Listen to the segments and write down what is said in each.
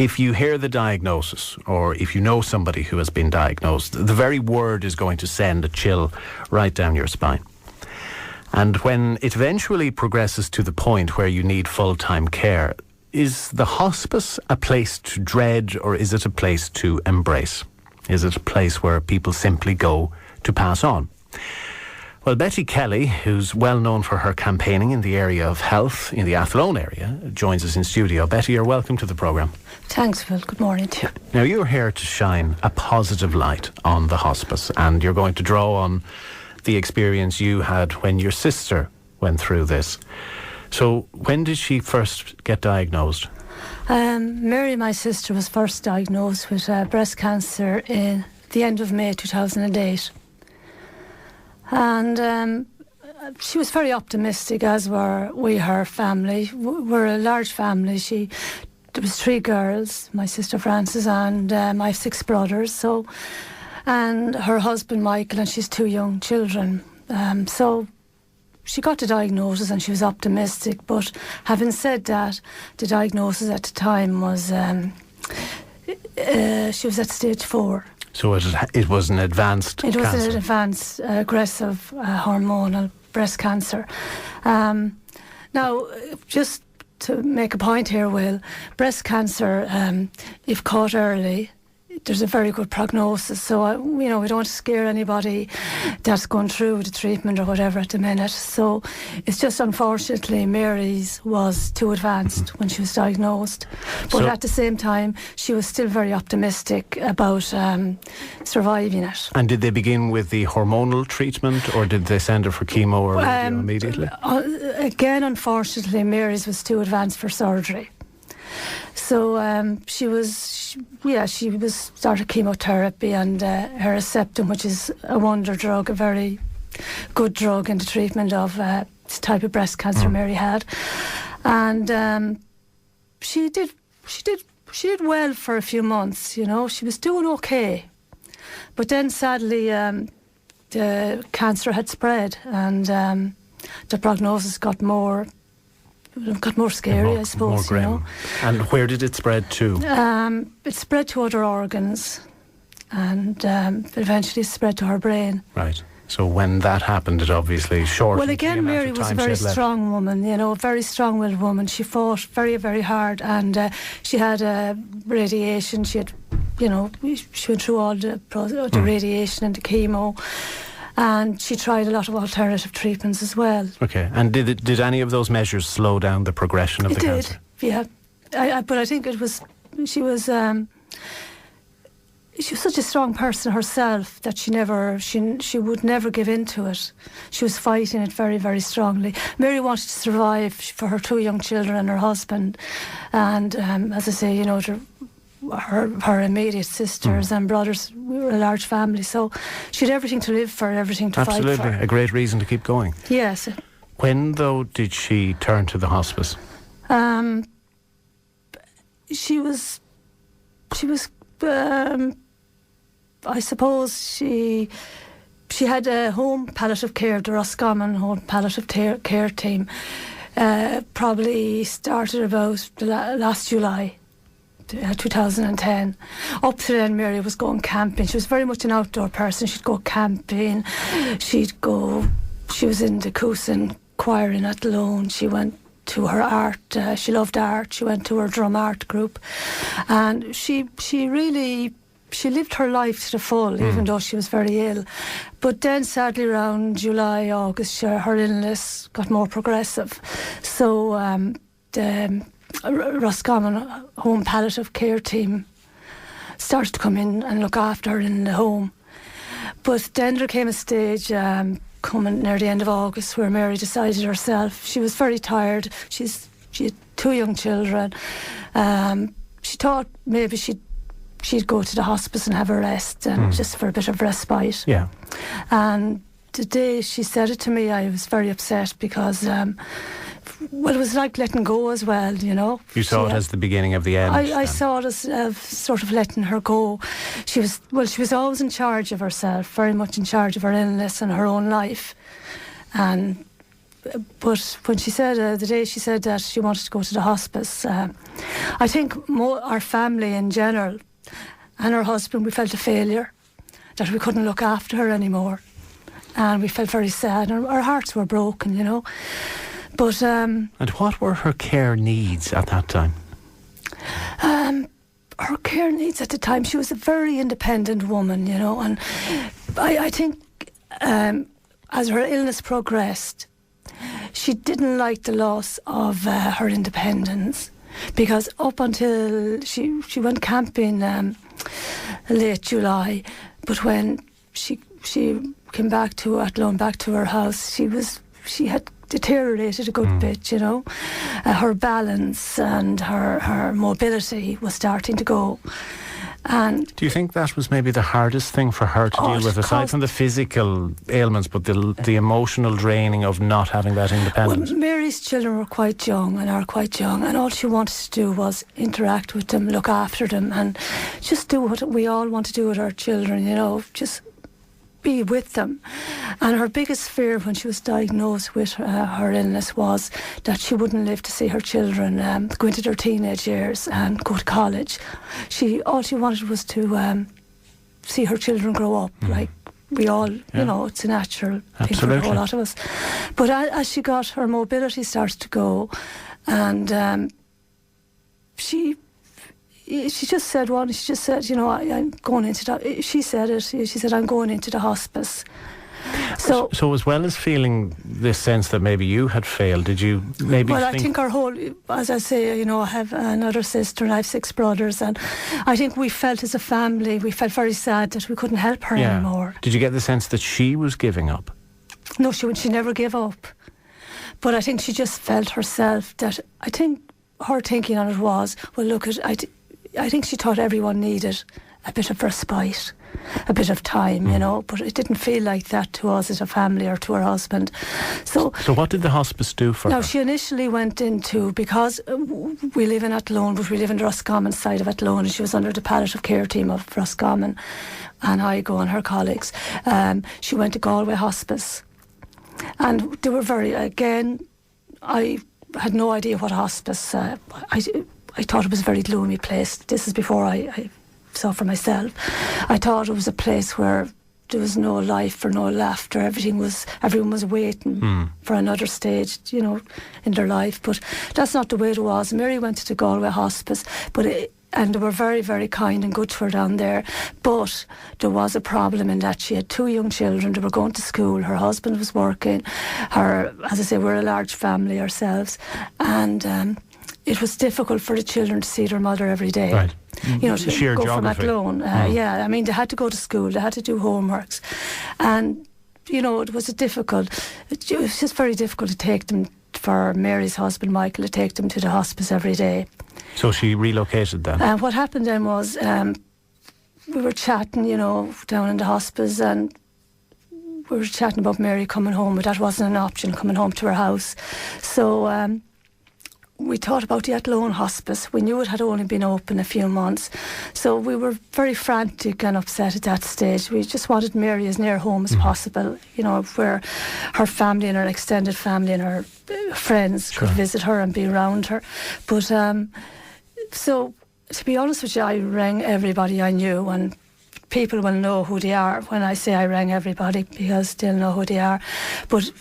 if you hear the diagnosis, or if you know somebody who has been diagnosed, the very word is going to send a chill right down your spine. And when it eventually progresses to the point where you need full-time care, is the hospice a place to dread, or is it a place to embrace? Is it a place where people simply go to pass on? Well, Betty Kelly, who's well known for her campaigning in the area of health in the Athlone area, joins us in studio. Betty, you're welcome to the programme. Thanks, Will. Good morning to you. Now, you're here to shine a positive light on the hospice, and you're going to draw on the experience you had when your sister went through this. So, when did she first get diagnosed? Mary, my sister, was first diagnosed with breast cancer in the end of May 2008. And she was very optimistic, as were we, her family. We're a large family. There was 3 girls, my sister Frances, and my 6 brothers. And her husband Michael, and she's 2 young children. So she got the diagnosis and she was optimistic. But having said that, the diagnosis at the time was she was at stage 4. So it was an advanced cancer. It was an advanced, aggressive hormonal breast cancer. Now, just to make a point here, Will, breast cancer, if caught early, there's a very good prognosis. So, we don't want to scare anybody that's going through the treatment or whatever at the minute. So it's just, unfortunately, Mary's was too advanced when she was diagnosed. But at the same time, she was still very optimistic about surviving it. And did they begin with the hormonal treatment, or did they send her for chemo or radio immediately? Again, unfortunately, Mary's was too advanced for surgery. So she was started chemotherapy and Herceptin, which is a wonder drug, a very good drug in the treatment of this type of breast cancer Mary had. And she did well for a few months. She was doing okay, but then sadly the cancer had spread, and the prognosis got more scary, I suppose. More grim. And where did it spread to? It spread to other organs, and eventually spread to her brain. Right. So when that happened, it obviously shortened. Well, again, Mary was a very strong woman, a very strong-willed woman. She fought very, very hard, and she had radiation. She had, she went through all the radiation and the chemo. And she tried a lot of alternative treatments as well. Okay. And did any of those measures slow down the progression of the cancer? It did, yeah. But I think she was such a strong person herself that she would never give in to it. She was fighting it very, very strongly. Mary wanted to survive for her 2 young children and her husband. And as I say, her immediate sisters and brothers, we were a large family, so she had everything to live for, everything to fight for. Absolutely, a great reason to keep going. Yes. When, though, did she turn to the hospice? She was I suppose she had a home palliative care, the Roscommon home palliative care team, probably started about last July 2010. Up to then, Mary was going camping. She was very much an outdoor person. She'd go camping. She was in the Coosan choir in Athlone. She went to her art. She loved art. She went to her drum art group, and she lived her life to the full, even though she was very ill. But then, sadly, around July, August, her illness got more progressive. So the Roscommon home palliative care team started to come in and look after her in the home. But then there came a stage coming near the end of August where Mary decided herself. She was very tired. She had 2 young children. She thought maybe she'd go to the hospice and have a rest, and just for a bit of respite. Yeah. And the day she said it to me, I was very upset because it was like letting go as well, You saw it as the beginning of the end. I saw it as sort of letting her go. She was always in charge of herself, very much in charge of her illness and her own life. And but when she said, the day she said that she wanted to go to the hospice, I think our family in general and her husband, we felt a failure, that we couldn't look after her anymore. And we felt very sad, and our hearts were broken, you know. But and what were her care needs at that time? Her care needs at the time, she was a very independent woman, you know, and I think as her illness progressed, she didn't like the loss of her independence, because up until she went camping late July, but when she came back to Athlone, back to her house, she had deteriorated a good bit, you know. Her balance and her mobility was starting to go. And do you think that was maybe the hardest thing for her to deal with, aside from the physical ailments, but the emotional draining of not having that independence? Well, Mary's children were quite young and are quite young, and all she wanted to do was interact with them, look after them, and just do what we all want to do with our children, you know, just be with them. And her biggest fear when she was diagnosed with her illness was that she wouldn't live to see her children go into their teenage years and go to college. All she wanted was to see her children grow up, like we all, you know, it's a natural thing for a whole lot of us. But as she got, her mobility started to go, and she just said you know, I'm going into the, she said I'm going into the hospice. So as well as feeling this sense that maybe you had failed, did you maybe I think our whole, as I say, you know, I have another sister and I have 6 brothers, and I think we felt as a family, we felt very sad that we couldn't help her anymore. Did you get the sense that she was giving up? No, she never gave up. But I think she just felt herself that, I think her thinking on it was, well, look, I think she thought everyone needed a bit of respite, a bit of time, you know, but it didn't feel like that to us as a family or to her husband. So what did the hospice do for her? Now, she initially went into, because we live in Athlone, but we live in the Roscommon side of Athlone, and she was under the palliative care team of Roscommon, and Igo and her colleagues. She went to Galway Hospice, and they were I had no idea what hospice, I thought it was a very gloomy place. This is before I saw for myself. I thought it was a place where there was no life or no laughter. Everyone was waiting for another stage, you know, in their life. But that's not the way it was. Mary went to the Galway Hospice, and they were very, very kind and good to her down there. But there was a problem in that she had 2 young children. They were going to school. Her husband was working. As I say, we're a large family ourselves, and it was difficult for the children to see their mother every day. Right. You know, to sheer go geography. from Athlone. Yeah, I mean, they had to go to school, they had to do homeworks. And, you know, it was just very difficult to take them, for Mary's husband, Michael, to take them to the hospice every day. So she relocated then? And what happened then was, we were chatting, you know, down in the hospice, and we were chatting about Mary coming home, but that wasn't an option, coming home to her house. So, we thought about the Athlone Hospice. We knew it had only been open a few months, so we were very frantic and upset at that stage. We just wanted Mary as near home as possible, you know, where her family and her extended family and her friends could visit her and be around her. But so, to be honest with you, I rang everybody I knew, and people will know who they are when I say I rang everybody, because they'll know who they are. But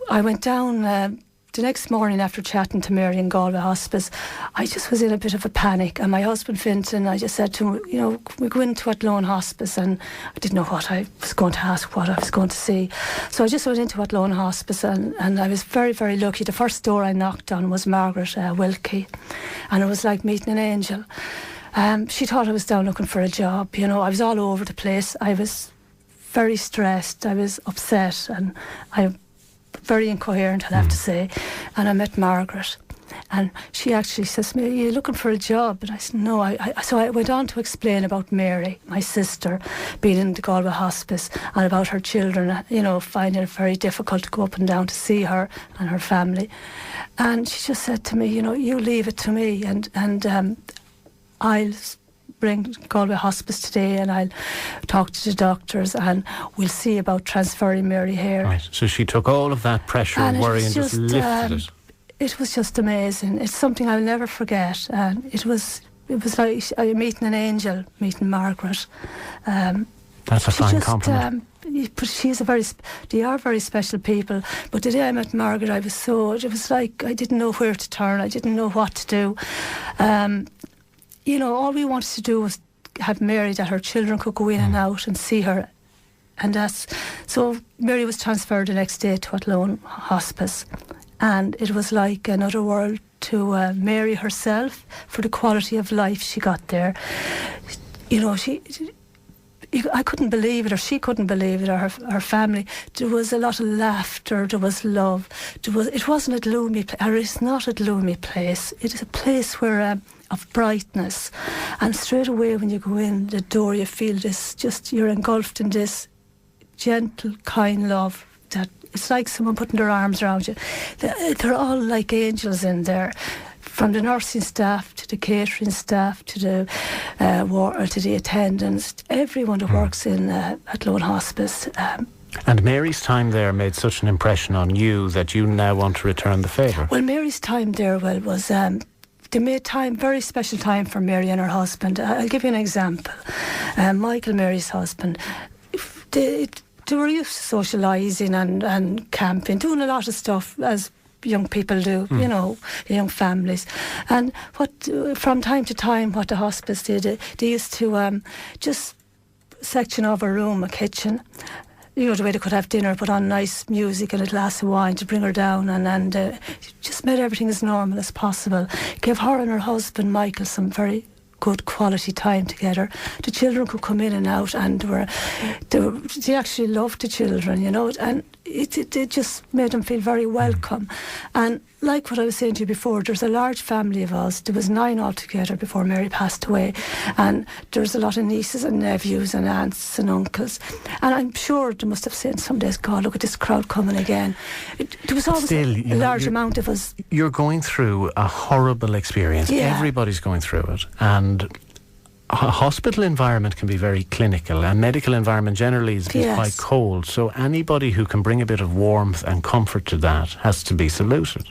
I went down the next morning after chatting to Mary in Galway Hospice. I just was in a bit of a panic, and my husband Fintan, I just said to him, you know, we go into Athlone Hospice, and I didn't know what I was going to ask, what I was going to see. So I just went into Athlone Hospice, and I was very, very lucky. The first door I knocked on was Margaret Wilkie, and it was like meeting an angel. She thought I was down looking for a job. You know, I was all over the place. I was very stressed. I was upset, and very incoherent, I'll have to say. And I met Margaret, and she actually says to me, "Are you looking for a job?" And I said, "No." So I went on to explain about Mary, my sister, being in the Galway Hospice, and about her children, you know, finding it very difficult to go up and down to see her and her family. And she just said to me, "You know, you leave it to me, and I'll bring Galway Hospice today, and I'll talk to the doctors, and we'll see about transferring Mary here. Right. So she took all of that pressure and worry and just lifted it. It was just amazing. It's something I'll never forget. And it was like meeting an angel, meeting Margaret. That's a fine compliment. But they are very special people. But the day I met Margaret, it was like I didn't know where to turn. I didn't know what to do. All we wanted to do was have Mary, that her children could go in and out and see her. And so Mary was transferred the next day to Athlone Hospice. And it was like another world to Mary herself, for the quality of life she got there. I couldn't believe it, or she couldn't believe it, or her family. There was a lot of laughter, there was love. It wasn't a gloomy place, or it's not a gloomy place. It is a place where of brightness. And straight away when you go in the door, you feel this, you're engulfed in this gentle, kind love that it's like someone putting their arms around you. They're all like angels in there, from the nursing staff to the catering staff to the attendants, everyone that works in Athlone Hospice. And Mary's time there made such an impression on you that you now want to return the favour. Well, Mary's time there was they made time, very special time for Mary and her husband. I'll give you an example. Michael, Mary's husband, they were used to socialising and camping, doing a lot of stuff as young people do, young families. And from time to time, what the hospice did, they used to just section off a room, a kitchen, the way they could have dinner, put on nice music and a glass of wine to bring her down, and just made everything as normal as possible. Gave her and her husband, Michael, some very good quality time together. The children could come in and out, and they actually loved the children, and it just made them feel very welcome. And like what I was saying to you before, there's a large family of us. There was 9 altogether before Mary passed away, and there's a lot of nieces and nephews and aunts and uncles, and I'm sure they must have said some days, God, look at this crowd coming again. There was always a large amount of us. You're going through a horrible experience. Yeah. Everybody's going through it, and a hospital environment can be very clinical, and medical environment generally is quite cold. So anybody who can bring a bit of warmth and comfort to that has to be saluted.